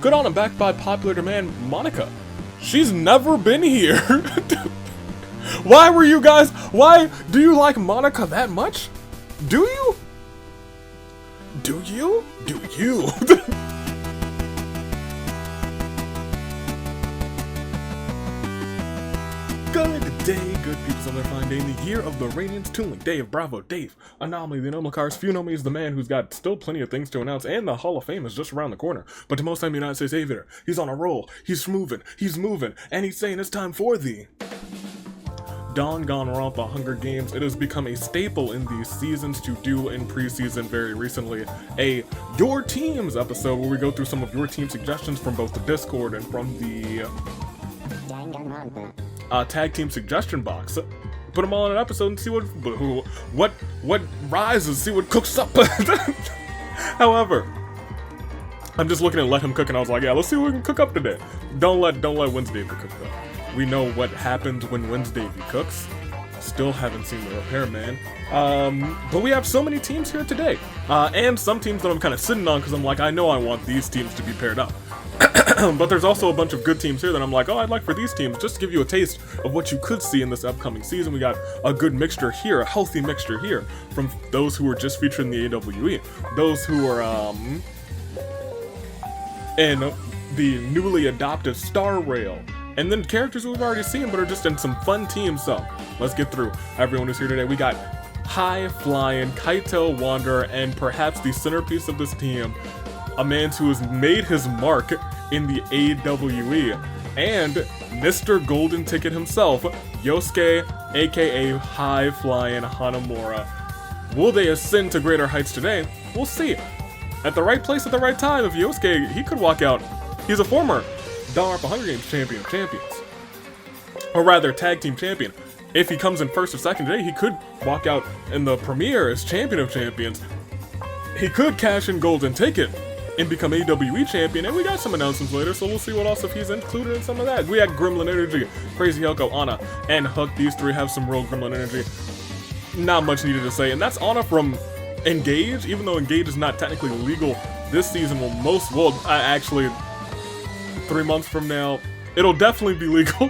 Good on him, backed by popular demand, Monica. She's never been here. Why were you guys, why do you like Monica that much? Do you? Do you? Do you? Good day, good peeps on their fine day in the year of the Radiance Tooling. Dave, Bravo, Dave, Anomaly, the Anomaly Cars. Few know me as the man who's got still plenty of things to announce, and the Hall of Fame is just around the corner. But to most, I'm the United States Aviator. He's on a roll, he's moving, and he's saying it's time for the Danganronpa Hunger Games. It has become a staple in these seasons to do in preseason very recently. A Your Teams episode where we go through some of your team suggestions from both the Discord and from the tag team suggestion box. Put them all in an episode and see what rises, see what cooks up. However, I'm just looking at Let Him Cook, and I was like, yeah, let's see what we can cook up today. Don't let Wednesday cook though. We know what happens when Wednesday cooks. Still haven't seen the repairman. But we have so many teams here today, and some teams that I'm kind of sitting on because I'm like, I know I want these teams to be paired up. But there's also a bunch of good teams here that I'm like, oh, I'd like for these teams, just to give you a taste of what you could see in this upcoming season. We got a good mixture here, a healthy mixture here, from those who were just featured in the AWE, those who are in the newly adopted Star Rail, and then characters we've already seen but are just in some fun teams. So let's get through everyone who's here today. We got High Flying, Kaito Wanderer, and perhaps the centerpiece of this team, a man who has made his mark in the AWE, and Mr. Golden Ticket himself, Yosuke, aka High Flying Hanamura. Will they ascend to greater heights today? We'll see. At the right place at the right time, if Yosuke, he could walk out. He's a former Danganronpa Hunger Games champions. Or rather, tag team champion. If he comes in first or second today, he could walk out in the premiere as champion of champions. He could cash in Golden Ticket and become AWE champion, and we got some announcements later, so we'll see what else if he's included in some of that. We had Gremlin Energy, Crazy Helko, Anna, and Hook. These three have some real Gremlin Energy. Not much needed to say, and that's Anna from Engage, even though Engage is not technically legal this season. Actually, 3 months from now, it'll definitely be legal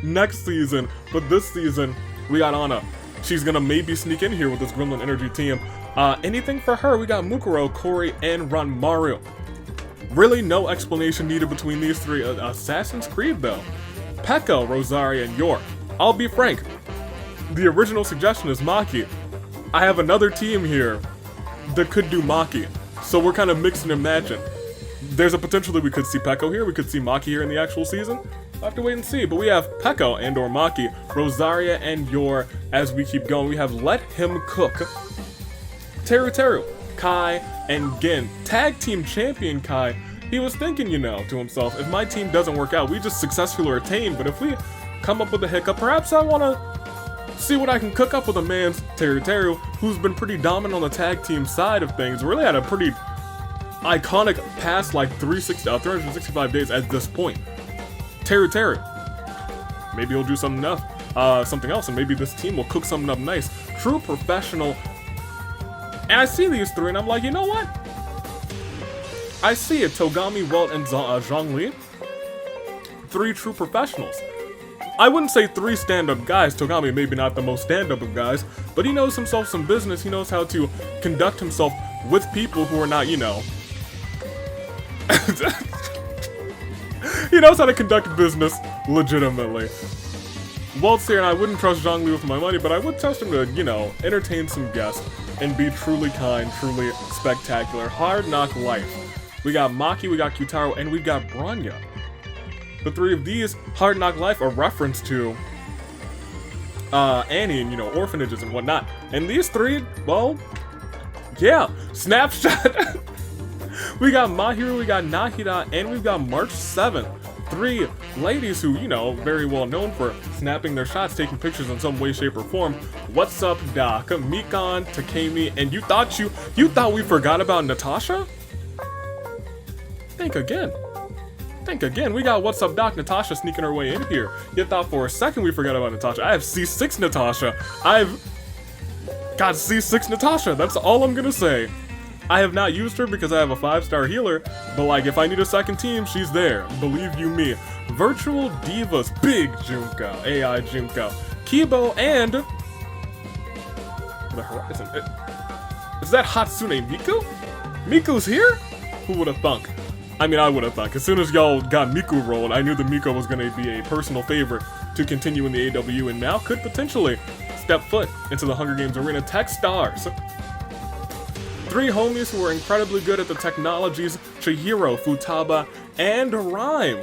next season, but this season, we got Anna. She's gonna maybe sneak in here with this Gremlin Energy team. Anything for her, we got Mukuro, Kori, and Ranmaru. Really no explanation needed between these three. Assassin's Creed, though. Pekka, Rosaria, and Yor. I'll be frank, the original suggestion is Maki. I have another team here that could do Maki, so we're kind of mixing and matching. There's a potential that we could see Pekko here, we could see Maki here in the actual season. I'll have to wait and see, but we have Pekko and or Maki, Rosaria, and Yor. As we keep going, we have Let Him Cook, Teru, Kai, and Gin. Tag team champion Kai, he was thinking, to himself, if my team doesn't work out, we just successfully retain, but if we come up with a hiccup, perhaps I want to see what I can cook up with a man's Teru, who's been pretty dominant on the tag team side of things, really had a pretty iconic past, like 365 days at this point. Teru, maybe he'll do something else, and maybe this team will cook something up nice. True professional. And I see these three, and I'm like, you know what? I see it. Togami, Welt, and Zhongli. Three true professionals. I wouldn't say three stand-up guys. Togami maybe not the most stand-up of guys, but he knows himself some business. He knows how to conduct himself with people who are not, He knows how to conduct business legitimately. Welt's here, and I wouldn't trust Zhongli with my money, but I would trust him to, entertain some guests and be truly kind, truly spectacular. Hard Knock Life. We got Maki, we got Kyutaro, and we've got Bronya. The three of these, Hard Knock Life, are reference to Annie and, orphanages and whatnot. And these three, well, yeah, Snapshot. We got Mahiru, we got Nahida, and we've got March 7th. Three ladies who, very well known for snapping their shots, taking pictures in some way, shape, or form. What's up, Doc? Mikan, Takemi, and you thought we forgot about Natasha? Think again. We got What's Up, Doc, Natasha sneaking her way in here. You thought for a second we forgot about Natasha. I have C6 Natasha. I've got C6 Natasha. That's all I'm gonna say. I have not used her because I have a 5-star healer, but like if I need a second team, she's there. Believe you me. Virtual Divas, Big Junko, AI Junko, Kibo, and the Horizon. Is that Hatsune Miku? Miku's here? Who would have thunk? I mean, I would have thunk. As soon as y'all got Miku rolled, I knew that Miku was going to be a personal favorite to continue in the AW, and now could potentially step foot into the Hunger Games arena. Tech Stars. 3 homies who are incredibly good at the technologies: Chihiro, Futaba, and Rhyme.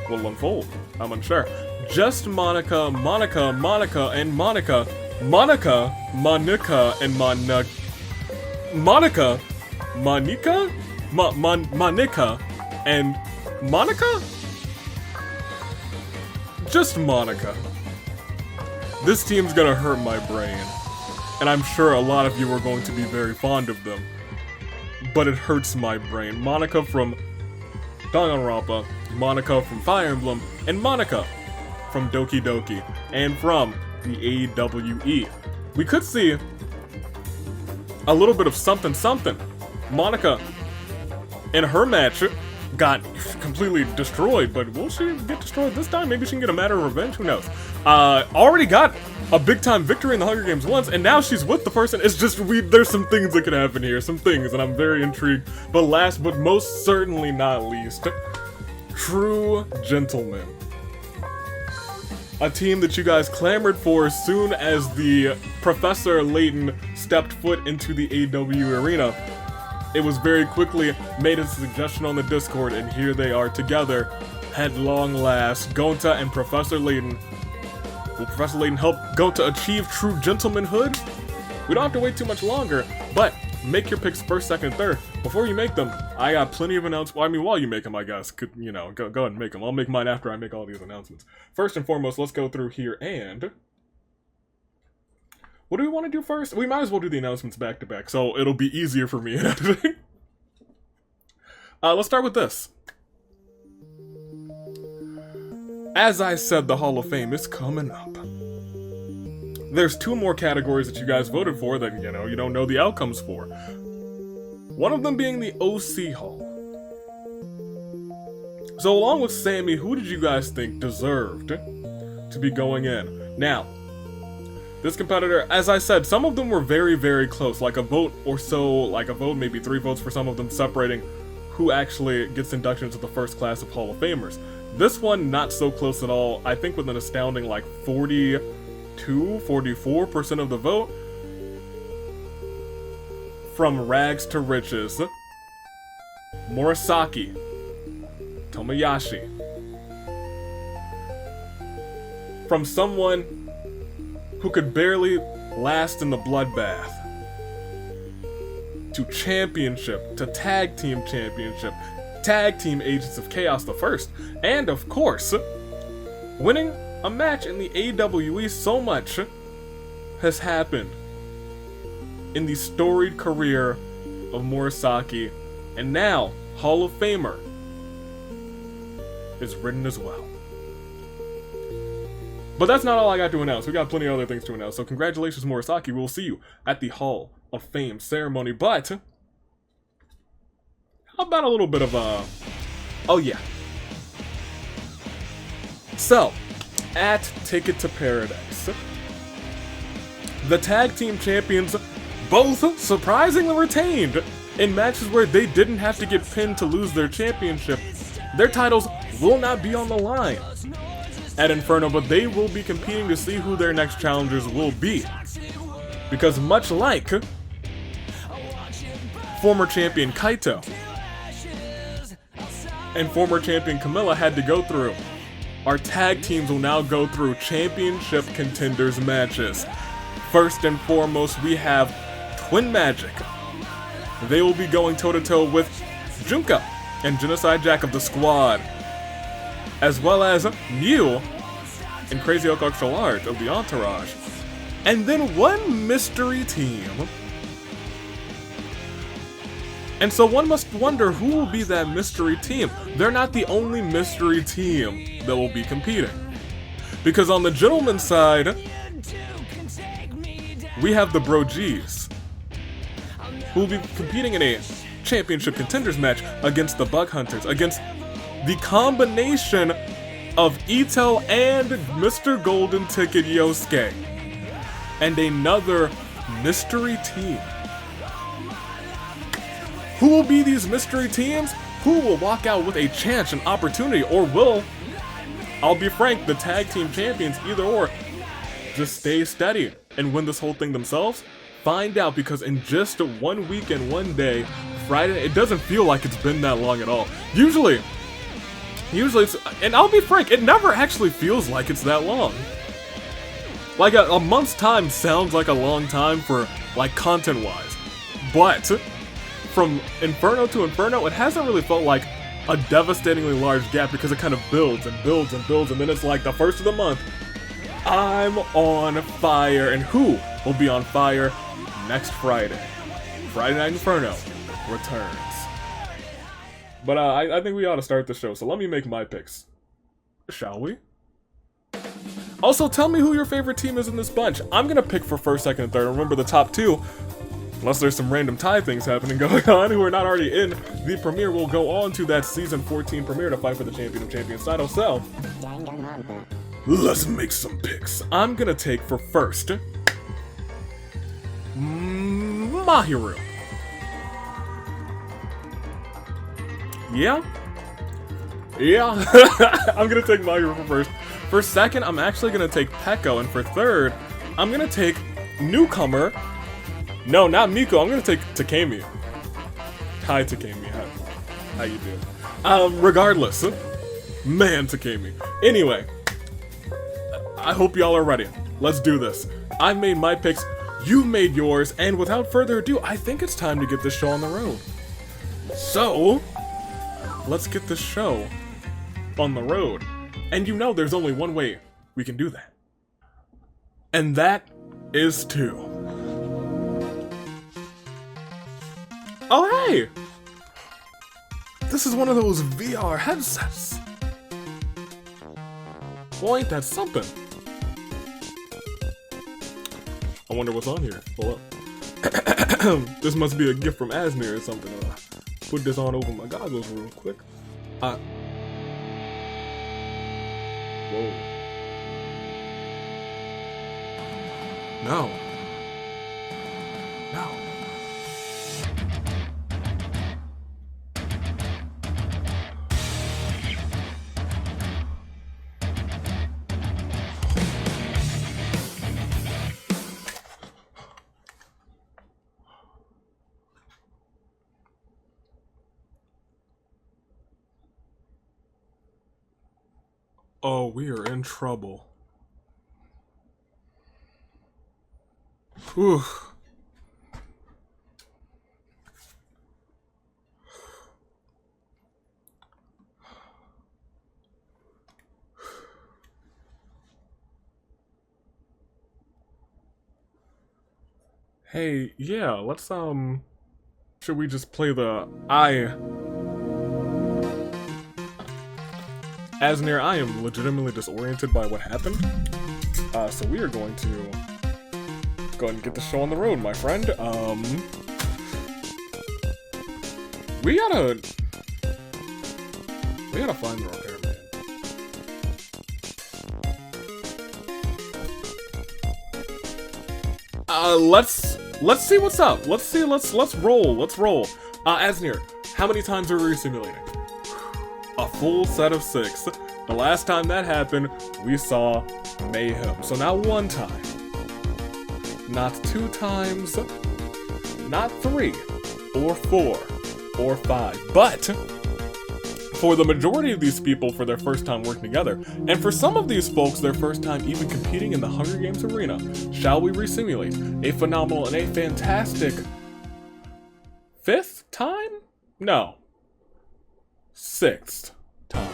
Will unfold. I'm unsure. Just Monica, Monica, Monica, and Monica. Monica, Monica, and Monica. Monica, Monica, Monica, and Monica? Just Monica. This team's gonna hurt my brain, and I'm sure a lot of you are going to be very fond of them, but it hurts my brain. Monica from Danganronpa, Monica from Fire Emblem, and Monica from Doki Doki, and from the AWE. We could see a little bit of something something. Monica, in her match, got completely destroyed, but will she get destroyed this time? Maybe she can get a matter of revenge, who knows? Already got a big time victory in the Hunger Games once, and now she's with the person. It's just, there's some things that could happen here, some things, and I'm very intrigued. But last but most certainly not least, True Gentlemen. A team that you guys clamored for as soon as the Professor Layton stepped foot into the AW arena. It was very quickly made a suggestion on the Discord, and here they are together at long last. Gonta and Professor Layton. Will Professor Layton help Gonta achieve true gentlemanhood? We don't have to wait too much longer, but make your picks first, second, and third. Before you make them, I got plenty of announcements. Well, I mean, while you make them, I guess, go ahead and make them. I'll make mine after I make all these announcements. First and foremost, let's go through here and... What do we want to do first? We might as well do the announcements back to back, so it'll be easier for me in editing. Let's start with this. As I said, the Hall of Fame is coming up. There's 2 more categories that you guys voted for that, you don't know the outcomes for. One of them being the OC Hall. So along with Sammy, who did you guys think deserved to be going in? Now, this competitor, as I said, some of them were very, very close, like a vote or so, like a vote, maybe 3 votes for some of them, separating who actually gets induction into the first class of Hall of Famers. This one, not so close at all. I think with an astounding like 44% of the vote. From rags to riches, Murasaki Tomoyashi. From someone who could barely last in the bloodbath, to championship, to tag team championship, tag team Agents of Chaos the First, and of course, winning a match in the AWE. So much has happened in the storied career of Murasaki, and now Hall of Famer is written as well. But that's not all I got to announce. We got plenty of other things to announce. So congratulations, Murasaki. We'll see you at the Hall of Fame ceremony. But how about a little bit of oh yeah. So, at Ticket to Paradise, the tag team champions both surprisingly retained in matches where they didn't have to get pinned to lose their championship. Their titles will not be on the line at Inferno, but they will be competing to see who their next challengers will be. Because much like former champion Kaito and former champion Camilla had to go through, our tag teams will now go through championship contenders matches. First and foremost, we have Twin Magic. They will be going toe-to-toe with Junka and Genocide Jack of the Squad, as well as Mew and Crazy Oak Large of the Entourage. And then one mystery team. And so one must wonder who will be that mystery team. They're not the only mystery team that will be competing. Because on the gentleman's side, we have the Bro G's. who will be competing in a championship contenders match against the Bug Hunters, against the combination of Ito and Mr. Golden Ticket Yosuke, and another mystery team. Who will be these mystery teams? Who will walk out with a chance, an opportunity, or will, I'll be frank, the tag team champions, either or, just stay steady and win this whole thing themselves? Find out, because in just 1 week and 1 day, Friday, it doesn't feel like it's been that long at all. Usually it's, and I'll be frank, it never actually feels like it's that long. Like a month's time sounds like a long time for, like, content-wise, but from Inferno to Inferno, it hasn't really felt like a devastatingly large gap, because it kind of builds and builds and builds, and then it's like the first of the month, I'm on fire. And who will be on fire next Friday? Friday Night Inferno returns. But I think we ought to start the show, so let me make my picks. Shall we? Also, tell me who your favorite team is in this bunch. I'm gonna pick for first, second, and third. Remember, the top two, unless there's some random tie things happening going on, who are not already in the premiere, will go on to that Season 14 premiere to fight for the Champion of Champions title. So, let's make some picks. I'm gonna take for first, Mahiru. Yeah, I'm gonna take Mahiru for first. For second, I'm actually gonna take Pekko, and for third, I'm gonna take newcomer. No, not Miko. I'm gonna take Takemi. Hi, Takemi. How you doing? Regardless, man, Takemi. Anyway, I hope y'all are ready. Let's do this. I made my picks. You made yours, and without further ado, I think it's time to get this show on the road. So, let's get this show on the road. And you know there's only one way we can do that. And that is to... Oh, hey! This is one of those VR headsets. Well, ain't that something? I wonder what's on here. Hold up. This must be a gift from Asnir or something. Put this on over my goggles real quick. Whoa. No. No. Oh, we are in trouble. Whew. Hey, yeah, let's, should we just play the Asnir, I am legitimately disoriented by what happened. So we are going to go ahead and get the show on the road, my friend. We gotta find the repairman. Let's see what's up. Let's roll. Asnir, how many times are we simulating? A full set of 6. The last time that happened, we saw mayhem. So not 1 time, not 2 times, not 3, or 4, or 5, but for the majority of these people, for their first time working together, and for some of these folks, their first time even competing in the Hunger Games arena, shall we resimulate a phenomenal and a fantastic 5th time? No. 6th time.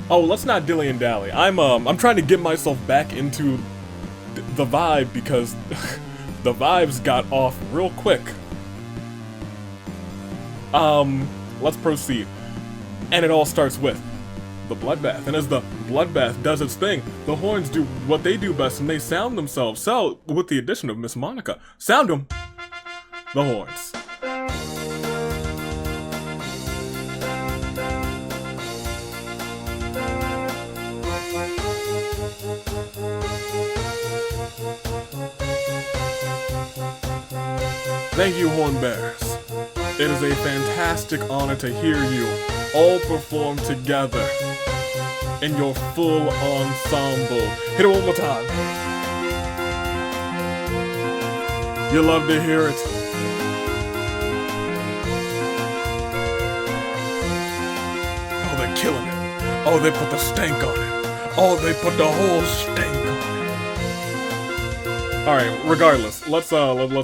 Oh, let's not dilly and dally. I'm trying to get myself back into the vibe because the vibes got off real quick. Let's proceed. And it all starts with the bloodbath. And as the bloodbath does its thing, the horns do what they do best and they sound themselves. So, with the addition of Miss Monica, sound them, the horns. Thank you, horn bearers. It is a fantastic honor to hear you all perform together in your full ensemble. Hit it one more time. You love to hear it. Oh, they're killing it. Oh, they put the stank on it. Oh, they put the whole stank on it. All right. Regardless, let's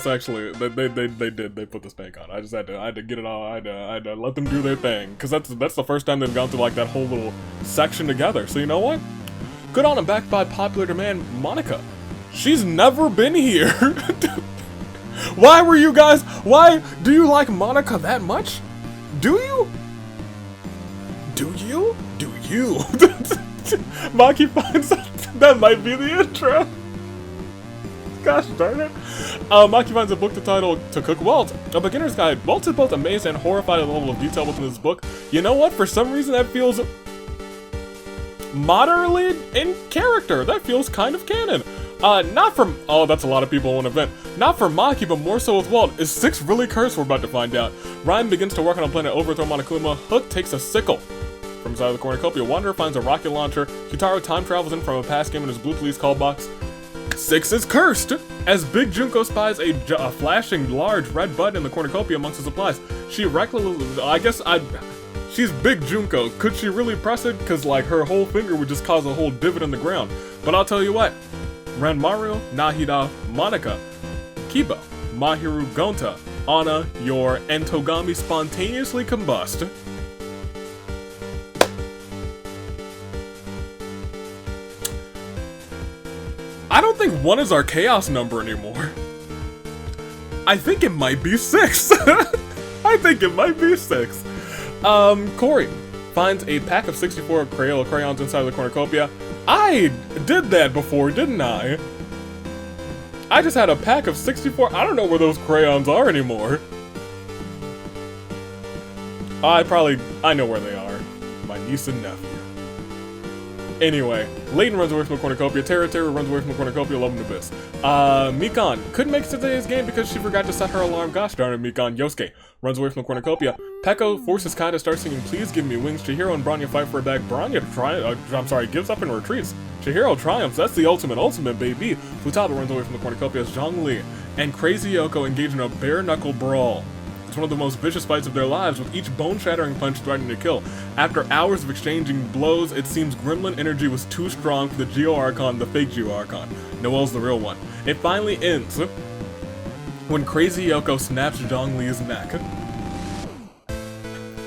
actually. They put the stank on. I had to get it all. I had to let them do their thing, because that's the first time they've gone through like that whole little section together. So you know what? Good on them. Backed by popular demand, Monica. She's never been here. Why were you guys? Why do you like Monica that much? Do you? Do you? Do you? Maki finds that might be the intro. Gosh darn it. Maki finds a book titled To Cook Walt, a beginner's guide. Walt is both amazed and horrified at the level of detail within this book. You know what? For some reason that feels moderately in character. That feels kind of canon. Not from, oh, that's a lot of people in one event. Not for Maki, but more so with Walt. Is 6 really cursed? We're about to find out. Ryan begins to work on a plan to overthrow Monokuma. Hook takes a sickle from inside of the cornucopia. Wanderer finds a rocket launcher. Kitaro time travels in from a past game in his blue police call box. 6 is cursed! As Big Junko spies a flashing large red button in the cornucopia amongst the supplies. She recklessly, she's Big Junko. Could she really press it? Cause like her whole finger would just cause a whole divot in the ground. But I'll tell you what. Ranmaru, Nahida, Monica, Kiba, Mahiru, Gonta, Ana, Yor, and Togami spontaneously combust. I don't think 1 is our chaos number anymore. I think it might be 6. I think it might be 6. Corey finds a pack of 64 Crayola crayons inside of the cornucopia. I did that before, didn't I? I just had a pack of 64. I don't know where those crayons are anymore. I know where they are. My niece and nephew. Anyway, Layton runs away from the cornucopia. Terra runs away from the cornucopia. Love him to bits. Mikan couldn't make today's game because she forgot to set her alarm. Gosh darn it, Mikan. Yosuke runs away from the cornucopia. Peko forces Kai to start singing Please Give Me Wings. Chihiro and Bronya fight for a bag. Bronya gives up and retreats. Chihiro triumphs. That's the ultimate, baby. Futaba runs away from the cornucopia as Zhongli and Crazy Yoko engage in a bare-knuckle brawl. It's one of the most vicious fights of their lives, with each bone-shattering punch threatening to kill. After hours of exchanging blows, it seems gremlin energy was too strong for the Geo Archon, the fake Geo Archon. Noel's the real one. It finally ends when Crazy Yoko snaps Zhongli's neck.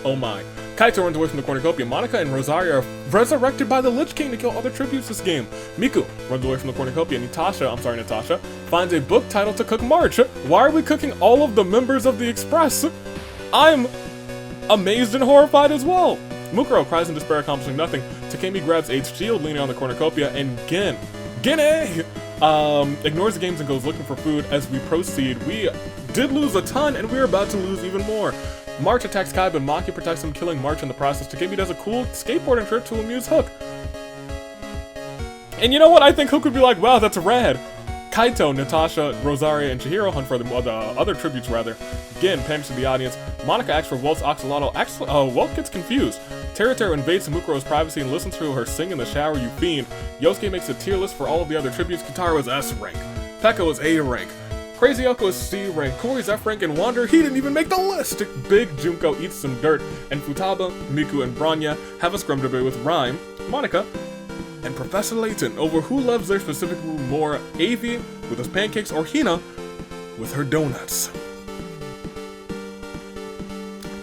Oh my. Kaito runs away from the cornucopia. Monica and Rosario are resurrected by the Lich King to kill other tributes this game. Miku runs away from the cornucopia. Natasha, finds a book titled To Cook March. Why are we cooking all of the members of the Express? I'm amazed and horrified as well. Mukuro cries in despair, accomplishing nothing. Takemi grabs Aid's shield leaning on the cornucopia, and Gene ignores the games and goes looking for food. As we proceed, we did lose a ton, and we're about to lose even more. March attacks Kai, but Maki protects him, killing March in the process. Takemi does a cool skateboarding trip to amuse Hook. And you know what? I think Hook would be like, wow, that's rad. Kaito, Natasha, Rosaria, and Chihiro hunt for the other tributes, rather. Again, panics to the audience. Monica asks for Walt's axolotl. Walt gets confused. Teru invades Mukuro's privacy and listens to her sing in the shower, you fiend. Yosuke makes a tier list for all of the other tributes. Kitaro is S rank. Peko is A rank. Crazy Yoko is C rank, Corey's F rank, and Wander, he didn't even make the list! Big Junko eats some dirt, and Futaba, Miku, and Bronya have a scrum debate with Rhyme, Monica, and Professor Layton over who loves their specific more, Avi with his pancakes or Hina with her donuts.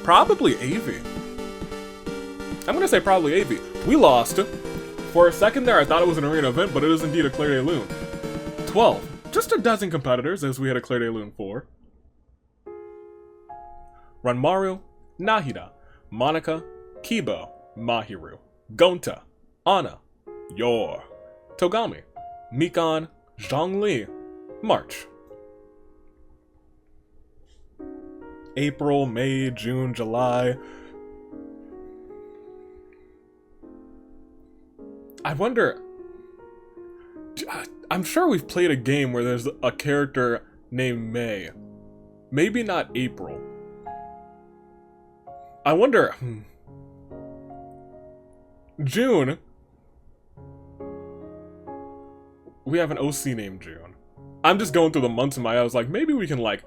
Probably Avi. I'm gonna say probably Avi. We lost. For a second there I thought it was an arena event, but it is indeed a Claire de Lune. 12. Just a dozen competitors, as we had a Claire de Lune for. Ranmaru, Nahida, Monica, Kiba, Mahiru. Gonta, Anna, Yor, Togami, Mikan, Zhongli, March. April, May, June, July. I wonder... I'm sure we've played a game where there's a character named May. Maybe not April. I wonder... June. We have an OC named June. I'm just going through the months in my head. I was like, maybe we can, like,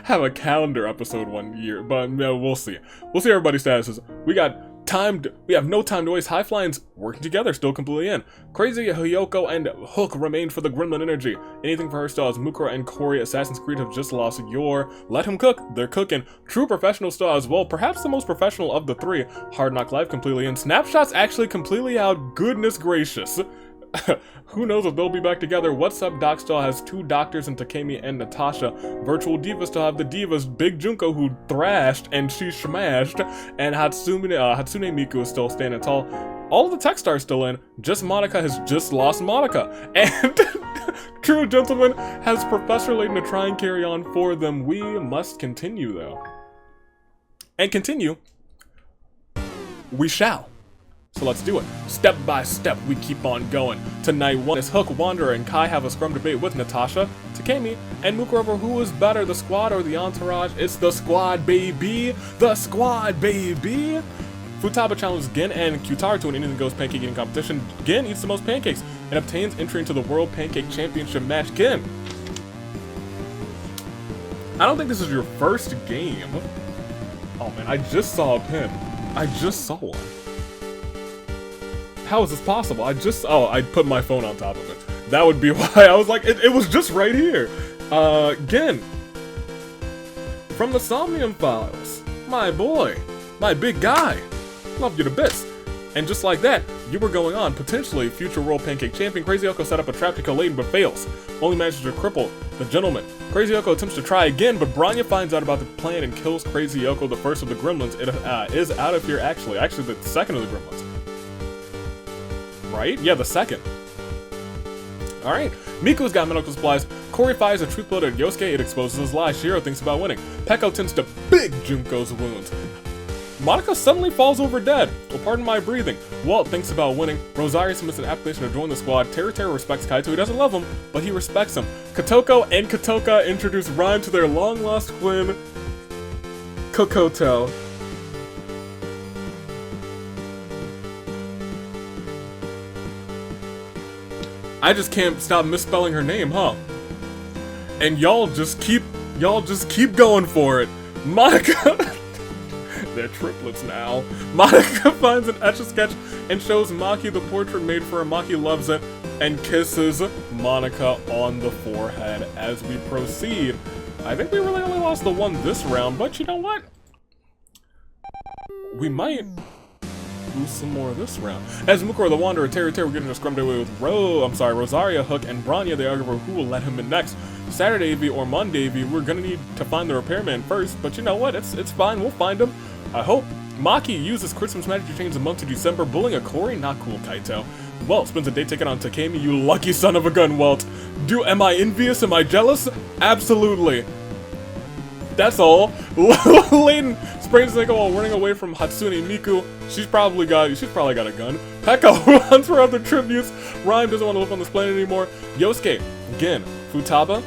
have a calendar episode one year. But no, we'll see. We'll see everybody's statuses. We have no time to waste. High Flying's working together, still completely in. Crazy Hyoko and Hook remain for the Gremlin energy. Anything for her still as Mukuro and Corey. Assassin's Creed have just lost Yor. Let him cook. They're cooking. True Professional still as well. Perhaps the most professional of the three. Hard Knock Life completely in. Snapshot's actually completely out. Goodness gracious. Who knows if they'll be back together. What's Up Doc still has 2 doctors in Takemi and Natasha. Virtual Divas still have the Divas, Big Junko who thrashed and she smashed, and Hatsune Miku is still standing tall. All of the tech stars still in, just Monica has just lost Monica. And True Gentleman has Professor Layton to try and carry on for them. We must continue though. And continue, we shall. So let's do it. Step by step, we keep on going. Tonight, one is Hook, Wanderer, and Kai have a scrum debate with Natasha, Takemi, and Mukuro over who is better, the squad or the entourage. It's the squad, baby! The squad, baby! Futaba challenges Gin and Kyutaro to an anything goes pancake eating competition. Gin eats the most pancakes and obtains entry into the World Pancake Championship match. Gin! I don't think this is your first game. Oh man, I just saw a pin. I just saw one. How is this possible? I put my phone on top of it. That would be why I was like, it was just right here. Gin. From the Somnium Files. My boy. My big guy. Love you to bits. And just like that, you were going on. Potentially future World Pancake Champion. Crazy Yoko set up a trap to kill Layton but fails. Only manages to cripple the gentleman. Crazy Yoko attempts to try again, but Bronya finds out about the plan and kills Crazy Yoko, the first of the gremlins. It is out of here actually. Actually, the second of the gremlins. Right? Yeah, the second. Alright. Miku's got medical supplies. Corey fires a truth bullet at Yosuke. It exposes his lies. Shiro thinks about winning. Peko tends to big Junko's wounds. Monica suddenly falls over dead. Well, pardon my breathing. Walt thinks about winning. Rosario submits an application to join the squad. Terra respects Kaito. He doesn't love him, but he respects him. Kotoko and Kotoka introduce Rhyme to their long-lost twin, Kokoto. I just can't stop misspelling her name, huh? And y'all just keep going for it. Monica, they're triplets now. Monica finds an Etch-a-Sketch and shows Maki the portrait made for her. Maki loves it and kisses Monica on the forehead as we proceed. I think we really only lost the one this round, but you know what? We might lose some more this round. As Mukuro the Wanderer, Terry we're getting a scrum away with Rosaria, Hook, and Bronya. They argue over who will let him in next. Saturday V or Monday V, we're gonna need to find the repairman first, but you know what? It's fine, we'll find him. I hope. Maki uses Christmas magic to change the month to December, bullying a Corey. Not cool, Kaito. Walt spends a day ticket on Takemi. You lucky son of a gun, Walt. Am I envious? Am I jealous? Absolutely. That's all. Layton sprains his ankle while running away from Hatsune Miku. She's probably got a gun. Peko runs for other tributes. Rhyme doesn't want to live on this planet anymore. Yosuke, Gin, Futaba,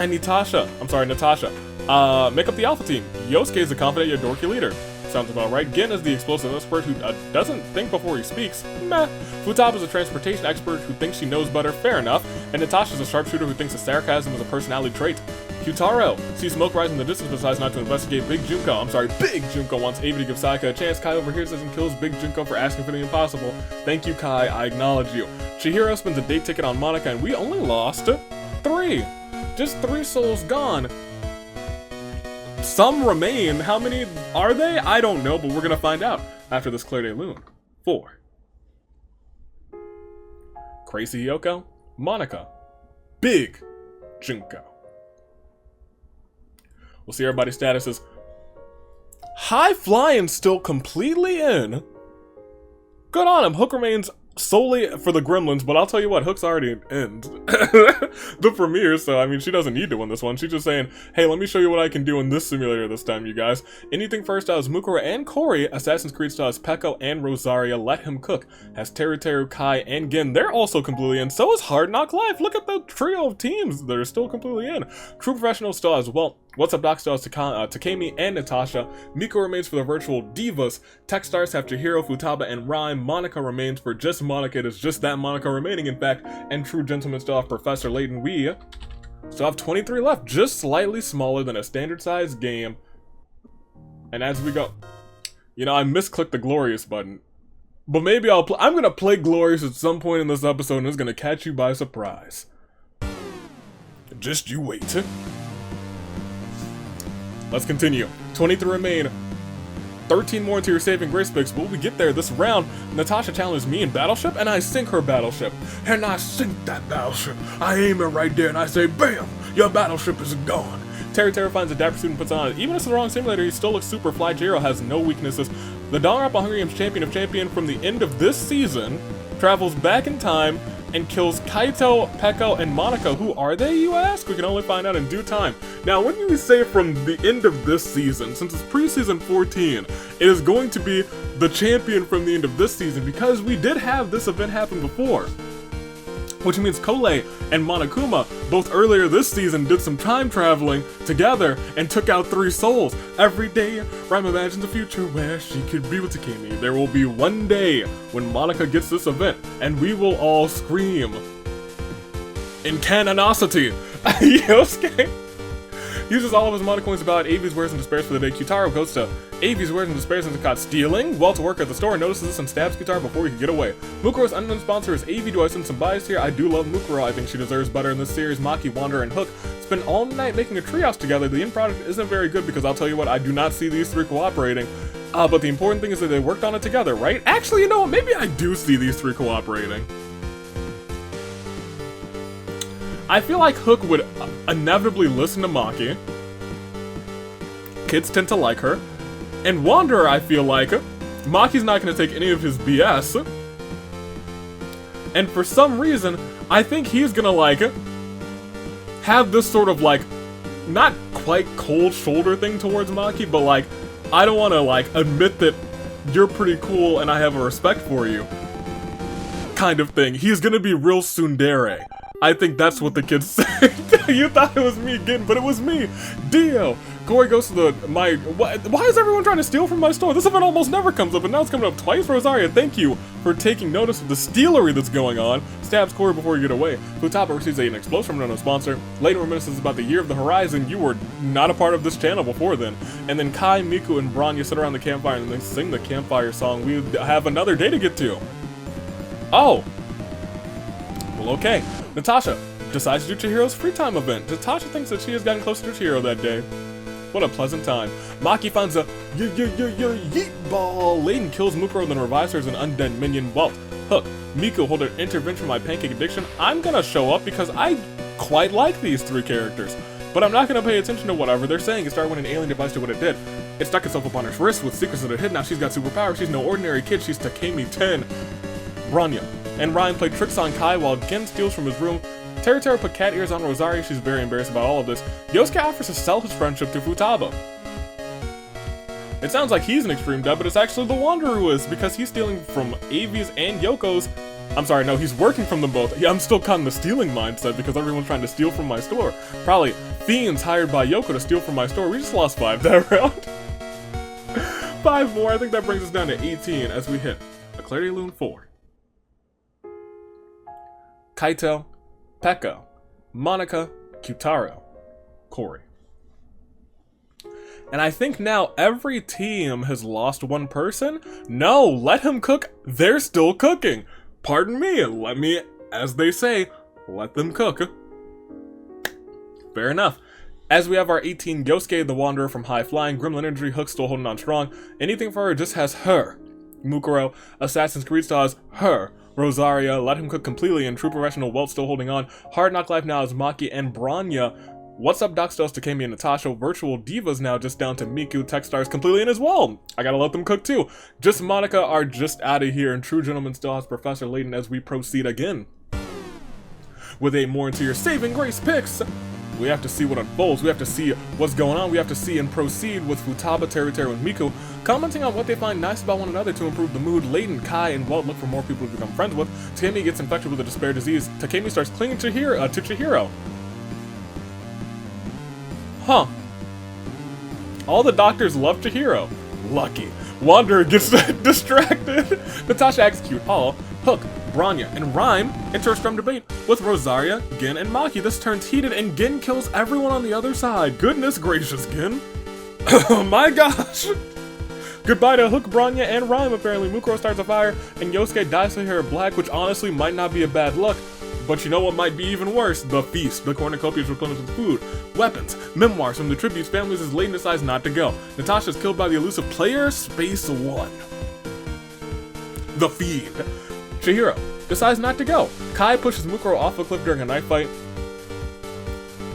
and Natasha make up the Alpha Team. Yosuke is the confident yet dorky leader. Sounds about right. Gin is the explosive expert who doesn't think before he speaks. Meh. Futaba is a transportation expert who thinks she knows better. Fair enough. And Natasha's a sharpshooter who thinks that sarcasm is a personality trait. Kyutaro sees smoke rise in the distance but decides not to investigate. Big Junko wants Avi to give Sayaka a chance. Kai overhears this and kills Big Junko for asking for the impossible. Thank you, Kai. I acknowledge you. Chihiro spends a date ticket on Monica and we only lost 3. Just 3 souls gone. Some remain. How many are they? I don't know, but we're gonna find out after this Claire de Lune. 4. Crazy Yoko, Monica, Big Junko. We'll see everybody's statuses. High Flying still completely in. Good on him. Hook remains solely for the Gremlins, but I'll tell you what, Hook's already in the premiere, so I mean, she doesn't need to win this one. She's just saying, hey, let me show you what I can do in this simulator this time, you guys. Anything First stars Mukuro and Corey, Assassin's Creed stars Peko and Rosaria, Let Him Cook, has Teru, Kai, and Gin. They're also completely in. So is Hard Knock Life. Look at the trio of teams that are still completely in. True Professional stars, well, What's Up Doc stars Takemi and Natasha. Miko remains for the virtual divas. Tech stars have Chihiro, Futaba, and Rhyme. Monica remains for just Monica. It is just that Monica remaining, in fact. And True Gentleman still have Professor Layton. We still have 23 left, just slightly smaller than a standard size game. And as we go, you know, I misclicked the Glorious button. But maybe I'm gonna play Glorious at some point in this episode, and it's gonna catch you by surprise. Just you wait. Let's continue. 23 remain. 13 more into your saving grace picks. Will we get there this round? Natasha challenges me in Battleship, and I sink her Battleship. And I sink that Battleship. I aim it right there, and I say, BAM! Your Battleship is gone. Teru finds a dapper suit and puts it on. Even if it's the wrong simulator, he still looks super fly. Jiro has no weaknesses. The Danganronpa Hunger Games champion of champion from the end of this season travels back in time and kills Kaito, Peko, and Monica. Who are they, you ask? We can only find out in due time. Now, when you say from the end of this season, since it's preseason 14, it is going to be the champion from the end of this season, because we did have this event happen before. Which means Kole and Monokuma, both earlier this season, did some time traveling together and took out 3 souls. Every day, Rhyme imagines a future where she could be with Takemi. There will be one day when Monica gets this event, and we will all scream in canonicity. Yosuke uses all of his mana coins about Avi's wares and despairs for the day. Kyutaro goes to Avi's wares and despairs and is caught stealing. While to work at the store, notices this and stabs Kyutaro before he can get away. Mukuro's unknown sponsor is Avi. Do I send some bias here? I do love Mukuro. I think she deserves better in this series. Maki, Wanderer, and Hook spend all night making a treehouse together. The end product isn't very good because I'll tell you what, I do not see these 3 cooperating. But the important thing is that they worked on it together, right? Actually, you know what? Maybe I do see these 3 cooperating. I feel like Hook would inevitably listen to Maki. Kids tend to like her. And Wanderer, I feel like, Maki's not going to take any of his BS. And for some reason, I think he's going to, like, have this sort of, like, not quite cold shoulder thing towards Maki, but, like, I don't want to, like, admit that you're pretty cool and I have a respect for you kind of thing. He's going to be real tsundere. I think that's what the kids said. You thought it was me again, but it was me. Dio. Corey goes to why is everyone trying to steal from my store? This event almost never comes up, and now it's coming up twice. Rosaria, thank you for taking notice of the stealery that's going on. Stabs Corey before you get away. Futaba receives an explosion from an unknown sponsor. Later reminiscences about the year of the horizon. You were not a part of this channel before then. And then Kai, Miku, and Branya sit around the campfire and they sing the campfire song. We have another day to get to. Oh. Well, okay. Natasha decides to do Chihiro's free time event. Natasha thinks that she has gotten closer to Chihiro that day. What a pleasant time. Maki finds a yeet ball. Layton kills Mukuro, then revives her as an undead minion. Well, Hook, Miku hold an intervention for my pancake addiction. I'm gonna show up because I quite like these 3 characters. But I'm not gonna pay attention to whatever they're saying. It started when an alien device did what it did. It stuck itself upon her wrist with secrets that it hid. Now she's got superpowers. She's no ordinary kid. She's Takemi 10. Branya and Ryan play tricks on Kai while Gen steals from his room. Teru put cat ears on Rosaria. She's very embarrassed about all of this. Yosuke offers to sell his friendship to Futaba. It sounds like he's an extreme dad, but it's actually the Wanderer who is, because he's stealing from Avi's and Yoko's. I'm sorry, no, he's working from them both. Yeah, I'm still caught in the stealing mindset because everyone's trying to steal from my store. Probably fiends hired by Yoko to steal from my store. We just lost 5 that round. 5 more. I think that brings us down to 18 as we hit a Clarity Loon 4. Kaito, Peko, Monica, Kyutaro, Corey. And I think now every team has lost 1 person. No, Let Him Cook. They're still cooking. Pardon me, let me, as they say, let them cook. Fair enough. As we have our 18, Yosuke, the Wanderer from High Flying, Gremlin Energy, Hook still holding on strong. Anything for her just has her. Mukuro, Assassin's Creed stars, her. Rosaria, Let Him Cook completely, and True Professional Welt still holding on. Hard Knock Life now is Maki and Branya. What's Up Doc Styles, Takemi, and Natasha. Virtual Divas now just down to Miku. Tech Stars completely in as well. I gotta let them cook too. Just Monica are just out of here, and True Gentleman still has Professor Layton as we proceed again. With 8 more into your saving grace picks. We have to see what unfolds. We have to see what's going on. We have to see and proceed with Futaba, Teruteru, and Miku commenting on what they find nice about one another to improve the mood. Layton, Kai, and Walt look for more people to become friends with. Takemi gets infected with a despair disease. Takemi starts clinging to Chihiro. Huh. All the doctors love Chihiro. Lucky. Wanderer gets distracted. Natasha execute all. Hook, Bronya, and Rhyme enter a strong debate with Rosaria, Gin, and Maki. This turns heated and Gin kills everyone on the other side. Goodness gracious, Gin. Oh my gosh. Goodbye to Hook, Bronya, and Rhyme apparently. Mukuro starts a fire and Yosuke dyes her hair black, which honestly might not be a bad look. But you know what might be even worse? The feast. The cornucopia is replenished with food, weapons, memoirs from the tributes, families as Layton decides not to go. Natasha is killed by the elusive player, Space 1. The Fiend. Chihiro decides not to go. Kai pushes Mukuro off a cliff during a knife fight.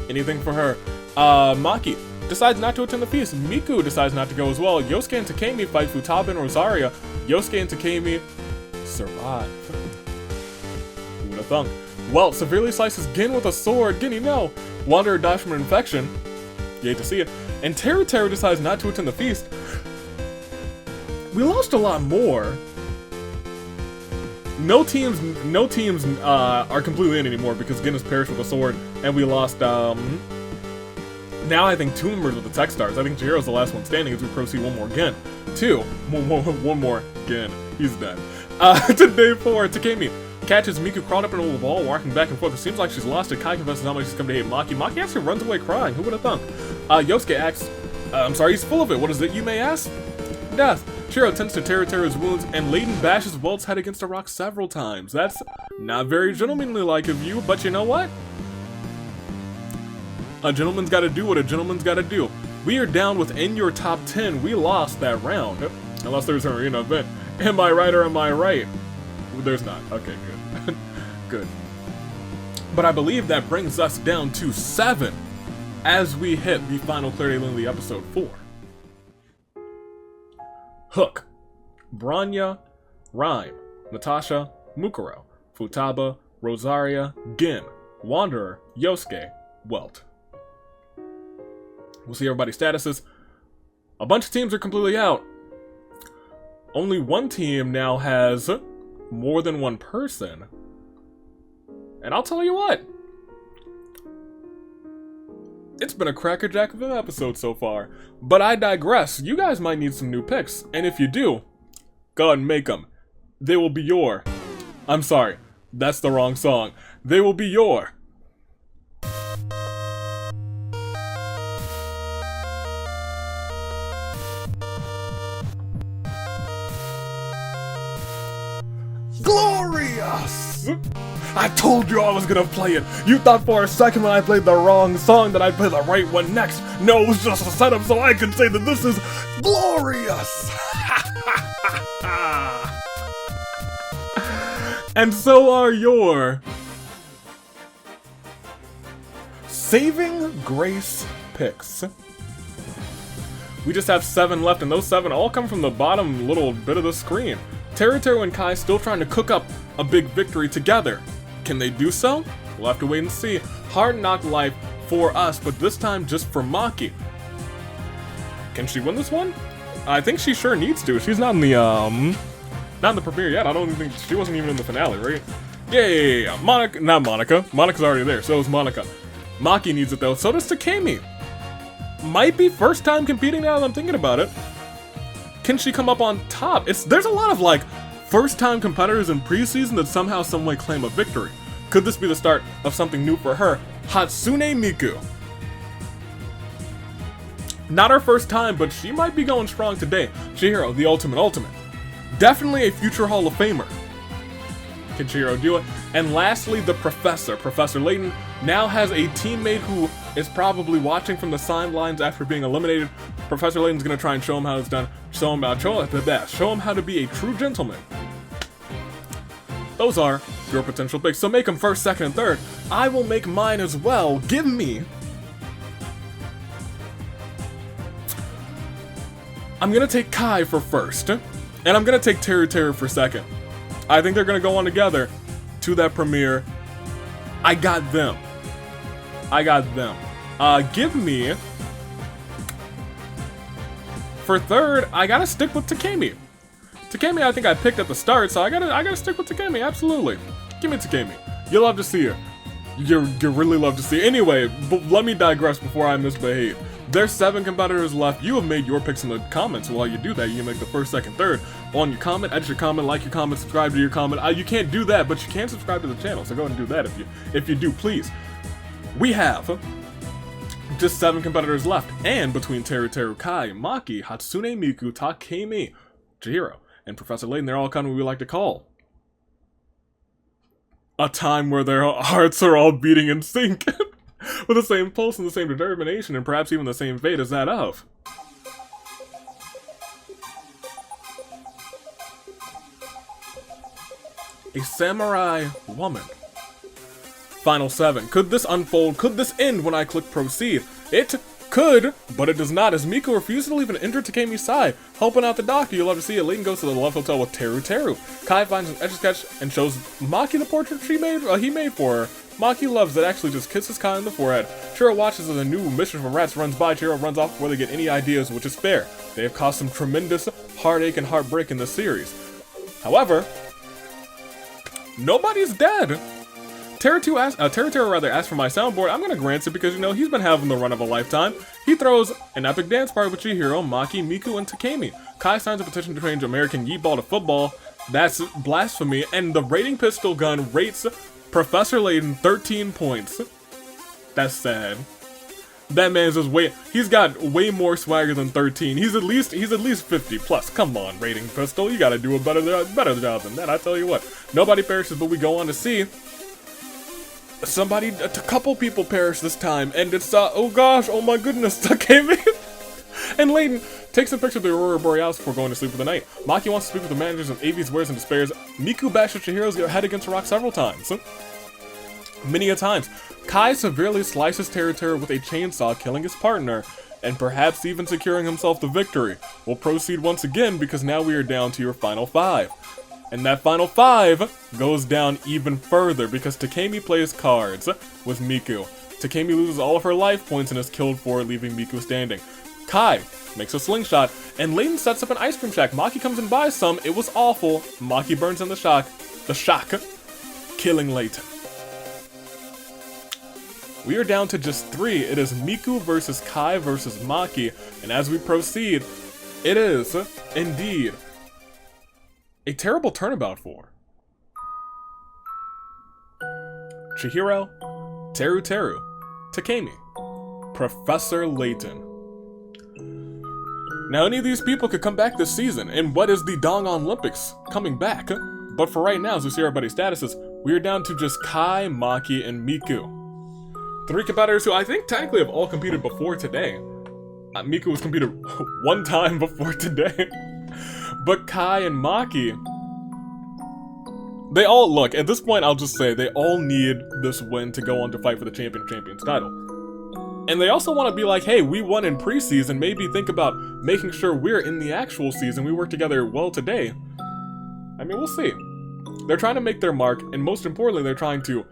Anything for her. Maki decides not to attend the feast. Miku decides not to go as well. Yosuke and Takemi fight Futaba and Rosaria. Yosuke and Takemi survive. Who would have thunk? Welt severely slices Gin with a sword. Ginny, no! Wanderer dies from an infection. You hate to see it. And Teruteru decides not to attend the feast. We lost a lot more. No teams are completely in anymore because Gin has perished with a sword, and we lost, now I think 2 members of the Tech Stars. I think Chihiro's the last one standing as we proceed one more Gin. One more Gin. He's dead. To day 4, Takemi catches Miku crawled up in a wall, walking back and forth. It seems like she's lost it. Kai confesses how much she's come to hate Maki. Maki actually runs away crying. Who would have thunk? Yosuke asks, he's full of it. What is it, you may ask? Death. Chihiro tends to Teruteru's wounds, and Layton bashes Welt's head against a rock several times. That's not very gentlemanly-like of you, but you know what? A gentleman's gotta do what a gentleman's gotta do. We are down within your top 10. We lost that round. Unless there's an arena event. Am I right or am I right? There's not. Okay, good. Good. But I believe that brings us down to 7 as we hit the final Clarity Lindley episode 4. Hook, Bronya, Rhyme, Natasha, Mukuro, Futaba, Rosaria, Gin, Wanderer, Yosuke, Welt. We'll see everybody's statuses. A bunch of teams are completely out. Only one team now has more than one person. And I'll tell you what. It's been a crackerjack of an episode so far, but I digress. You guys might need some new picks, and if you do, go ahead and make them. They will be your... I'm sorry, that's the wrong song. They will be your... Glorious! I told you I was gonna play it. You thought for a second when I played the wrong song that I'd play the right one next. No, it was just a setup so I could say that this is glorious. And so are your saving grace picks. We just have 7 left, and those 7 all come from the bottom little bit of the screen. Teruteru and Kai still trying to cook up a big victory together. Can they do so? We'll have to wait and see. Hard knock life for us, but this time just for Maki. Can she win this one? I think she sure needs to. She's not in the not in the premiere yet. I don't even think she wasn't even in the finale, right? Yeah. Monica, not Monica. Monica's already there. So is Monica. Maki needs it though. So does Takemi. Might be first time competing now that I'm thinking about it. Can she come up on top? There's a lot of like first time competitors in preseason that somehow some way claim a victory. Could this be the start of something new for her? Hatsune Miku. Not her first time, but she might be going strong today. Chihiro, the ultimate. Definitely a future Hall of Famer. Can Chihiro do it? And lastly, the Professor. Professor Layton now has a teammate who is probably watching from the sidelines after being eliminated. Professor Layton's gonna try and show him how it's done. Show him how to be a true gentleman. Those are your potential picks. So make them first, second, and third. I will make mine as well. Give me I'm gonna take Kai for first, and I'm gonna take Teru for second. I think they're gonna go on together to that premiere. I got them. Give me... For third, I gotta stick with Takemi. Takemi, I think I picked at the start, so I gotta stick with Takemi, absolutely. Give me Takemi. You'll love to see her. You really love to see her. Anyway, but let me digress before I misbehave. There's 7 competitors left. You have made your picks in the comments. While you do that, you can make the first, second, third on your comment, edit your comment, like your comment, subscribe to your comment. You can't do that, but you can subscribe to the channel, so go ahead and do that if you do, please. We have just 7 competitors left, and between Teru, Kai, Maki, Hatsune Miku, Takemi, Chihiro, and Professor Layton, they're all kind of what we like to call a time where their hearts are all beating in sync with the same pulse and the same determination, and perhaps even the same fate as that of a samurai woman. Final 7. Could this unfold? Could this end when I click proceed? It could, but it does not, as Miku refuses to leave an injured Takemi's side. Helping out the doctor, you'll love to see it. Layton goes to the Love Hotel with Teru. Kai finds an Etch-a-Sketch and shows Maki the portrait he made for her. Maki loves it, actually just kisses Kai on the forehead. Chihiro watches as a new mission from Rats runs by. Chihiro runs off before they get any ideas, which is fair. They have caused some tremendous heartache and heartbreak in the series. However, nobody's dead. Teru asked for my soundboard. I'm gonna grant it because, you know, he's been having the run of a lifetime. He throws an epic dance party with Chihiro, Maki, Miku, and Takemi. Kai signs a petition to change American Yeetball to football. That's blasphemy. And the rating pistol gun rates Professor Layton 13 points. That's sad. That man's just he's got way more swagger than 13. He's at least 50 plus. Come on, rating pistol. You gotta do a better job than that. I tell you what. Nobody perishes, but we go on to see a couple people perish this time, and it's, oh gosh, oh my goodness, Takemi and Layton takes a picture of the Aurora Borealis before going to sleep for the night. Maki wants to speak with the managers of AV's Wares and despairs. Miku bashes Chihiro's head against a rock several times. Many a times. Kai severely slices Teru with a chainsaw, killing his partner, and perhaps even securing himself the victory. We'll proceed once again, because now we are down to your final 5. And that final 5 goes down even further because Takemi plays cards with Miku. Takemi loses all of her life points and is killed for leaving Miku standing. Kai makes a slingshot, and Layton sets up an ice cream shack. Maki comes and buys some. It was awful. Maki burns in the shack, killing Layton. We are down to just 3. It is Miku versus Kai versus Maki, and as we proceed, it is indeed a terrible turnabout for Chihiro, Teru, Takemi, Professor Layton. Now, any of these people could come back this season, and what is the Danganronpa Olympics coming back? But for right now, as we see everybody's statuses, we are down to just Kai, Maki, and Miku. 3 competitors who I think technically have all competed before today. Miku was competed one time before today. But Kai and Maki, they all, look, at this point I'll just say, they all need this win to go on to fight for the Champions title. And they also want to be like, hey, we won in preseason, maybe think about making sure we're in the actual season, we work together well today. I mean, we'll see. They're trying to make their mark, and most importantly, they're trying to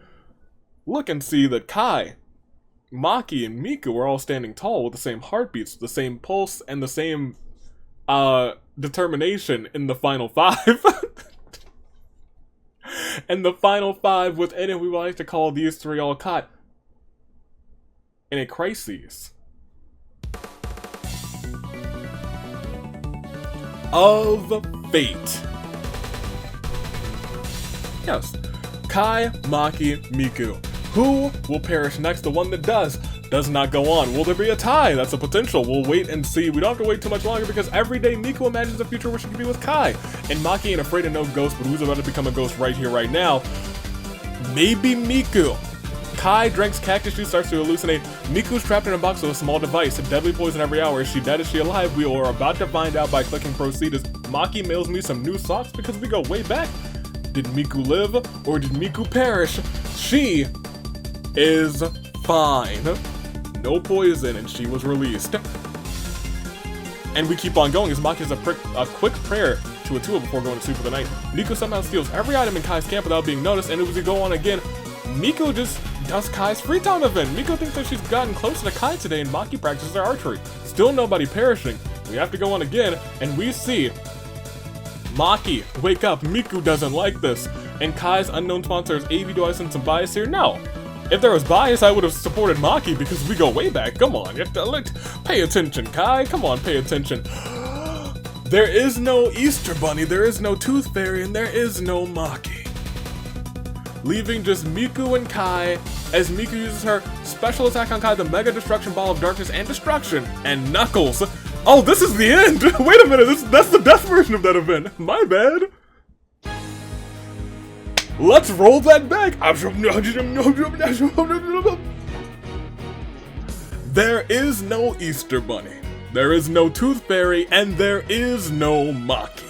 look and see that Kai, Maki, and Miku are all standing tall with the same heartbeats, the same pulse, and the same determination in the final 5. And the final 5 within it, we would like to call these 3 all caught in a crisis of fate. Yes, Kai, Maki, Miku. Who will perish next? The one that does not go on. Will there be a tie? That's a potential. We'll wait and see. We don't have to wait too much longer because every day Miku imagines a future where she could be with Kai. And Maki ain't afraid of no ghost, but who's about to become a ghost right here, right now? Maybe Miku. Kai drinks cactus juice, starts to hallucinate. Miku's trapped in a box with a small device, deadly poison every hour. Is she dead? Is she alive? We are about to find out by clicking proceed as Maki mails me some new socks because we go way back. Did Miku live or did Miku perish? She is fine. No poison, and she was released. And we keep on going as Maki has a quick prayer to Atua before going to sleep for the night. Miku somehow steals every item in Kai's camp without being noticed, and as we go on again, Miku just does Kai's free time event. Miku thinks that she's gotten closer to Kai today, and Maki practices her archery. Still nobody perishing. We have to go on again, and we see Maki, wake up, Miku doesn't like this. And Kai's unknown sponsor is AV. Do I sense some bias here? No. If there was bias, I would have supported Maki because we go way back. Come on, you have to pay attention, Kai. Come on, pay attention. There is no Easter Bunny, there is no Tooth Fairy, and there is no Maki. Leaving just Miku and Kai as Miku uses her special attack on Kai, the Mega Destruction Ball of Darkness and Destruction, and Knuckles. Oh, this is the end! Wait a minute, that's the death version of that event. My bad. Let's roll that back! There is no Easter Bunny, there is no Tooth Fairy, and there is no Maki.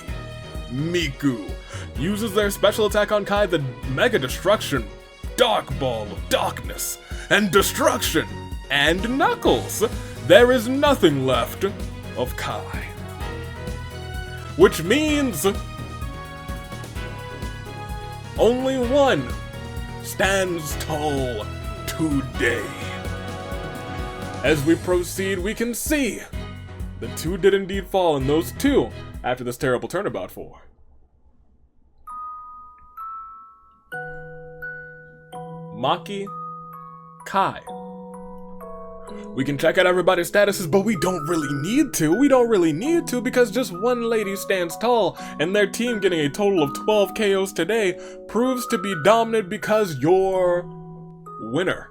Miku uses their special attack on Kai, the Mega Destruction, Dark Ball of Darkness, and Destruction, and Knuckles. There is nothing left of Kai. Which means only one stands tall today. As we proceed, we can see the two did indeed fall, and those two after this terrible turnabout for Maki, Kai. We can check out everybody's statuses, but we don't really need to. We don't really need to because just one lady stands tall, and their team getting a total of 12 KOs today proves to be dominant because you're winner.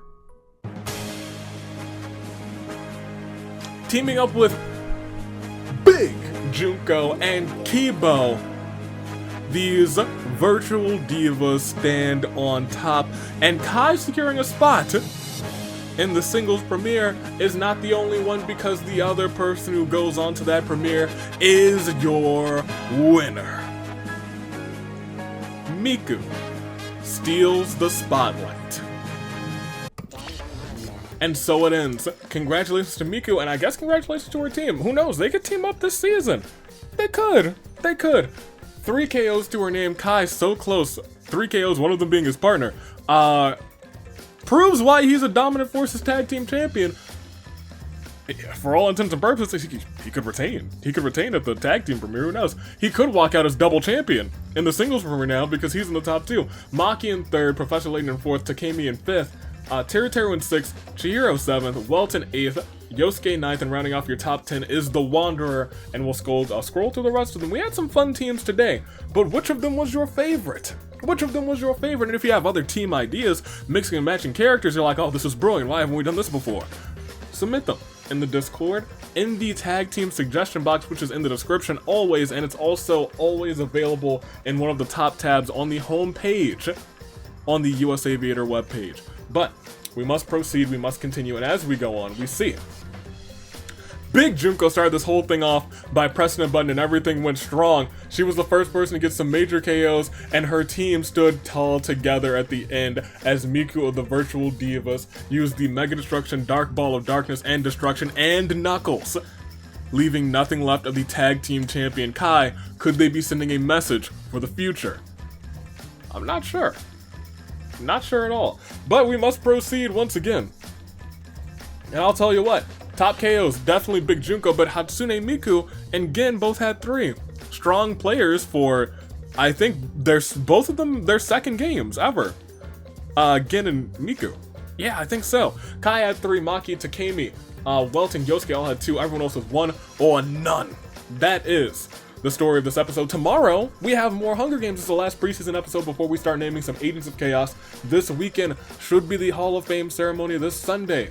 Teaming up with Big Junko and Kibo, these virtual divas stand on top, and Kai securing a spot in the singles premiere is not the only one because the other person who goes on to that premiere is your winner. Miku steals the spotlight. And so it ends. Congratulations to Miku, and I guess congratulations to her team. Who knows, they could team up this season. They could. 3 KOs to her name. Kai so close. 3 KOs, one of them being his partner. Proves why he's a Dominant Forces Tag Team Champion. For all intents and purposes, he could retain. He could retain at the Tag Team premiere, who knows? He could walk out as double champion in the singles premiere now because he's in the top 2. Maki in 3rd, Professor Layton in 4th, Takemi in 5th, Teruteru in 6th, Chihiro 7th, Welton 8th, Yosuke 9th, and rounding off your top 10 is the Wanderer, and we'll scroll through the rest of them. We had some fun teams today, but which of them was your favorite? Which of them was your favorite? And if you have other team ideas, mixing and matching characters, you're like, oh, this is brilliant, why haven't we done this before? Submit them in the Discord, in the tag team suggestion box, which is in the description always, and it's also always available in one of the top tabs on the home page on the US Aviator webpage. But we must proceed, we must continue, and as we go on, we see Big Junko started this whole thing off by pressing a button and everything went strong. She was the first person to get some major KOs, and her team stood tall together at the end as Miku of the Virtual Divas used the Mega Destruction, Dark Ball of Darkness and Destruction, and Knuckles, leaving nothing left of the Tag Team Champion Kai. Could they be sending a message for the future? I'm not sure. Not sure at all. But we must proceed once again. And I'll tell you what, top KOs, definitely Big Junko, but Hatsune Miku and Gen both had 3. Strong players for, I think, both of them, their second games ever. Gen and Miku. Yeah, I think so. Kai had 3, Maki, Takemi, Welton, Yosuke all had 2, everyone else with 1 or none. That is the story of this episode. Tomorrow, we have more Hunger Games. This is the last preseason episode before we start naming some Agents of Chaos. This weekend should be the Hall of Fame ceremony this Sunday.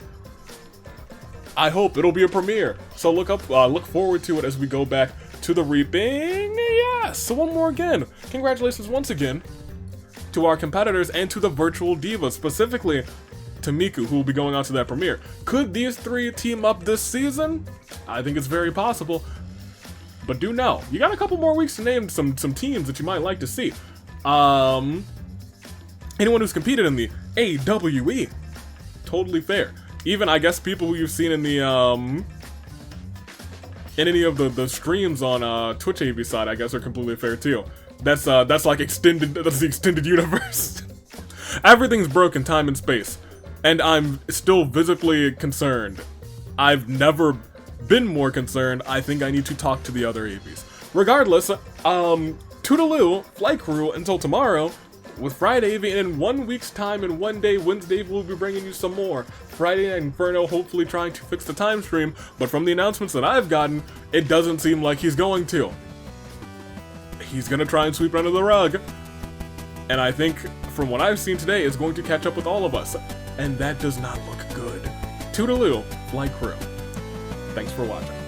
I hope it'll be a premiere. So look forward to it as we go back to the reaping. Yes, so one more again. Congratulations once again to our competitors and to the Virtual Divas, specifically to Miku, who will be going on to that premiere. Could these 3 team up this season? I think it's very possible. But do know, you got a couple more weeks to name some teams that you might like to see. Anyone who's competed in the AWE, totally fair. Even, I guess, people who you've seen in the and any of the streams on Twitch AV side, I guess, are completely fair too. That's like extended. That's the extended universe. Everything's broken, time and space, and I'm still visibly concerned. I've never been more concerned. I think I need to talk to the other AVs. Regardless, toodaloo, flight crew, until tomorrow with Friday AV, and in 1 week's time and 1 day, Wednesday, we'll be bringing you some more. Friday Night Inferno, hopefully trying to fix the time stream, but from the announcements that I've gotten, it doesn't seem like he's going to. He's gonna try and sweep it under the rug, and I think, from what I've seen today, is going to catch up with all of us, and that does not look good. Toodaloo, flight crew. Thanks for watching.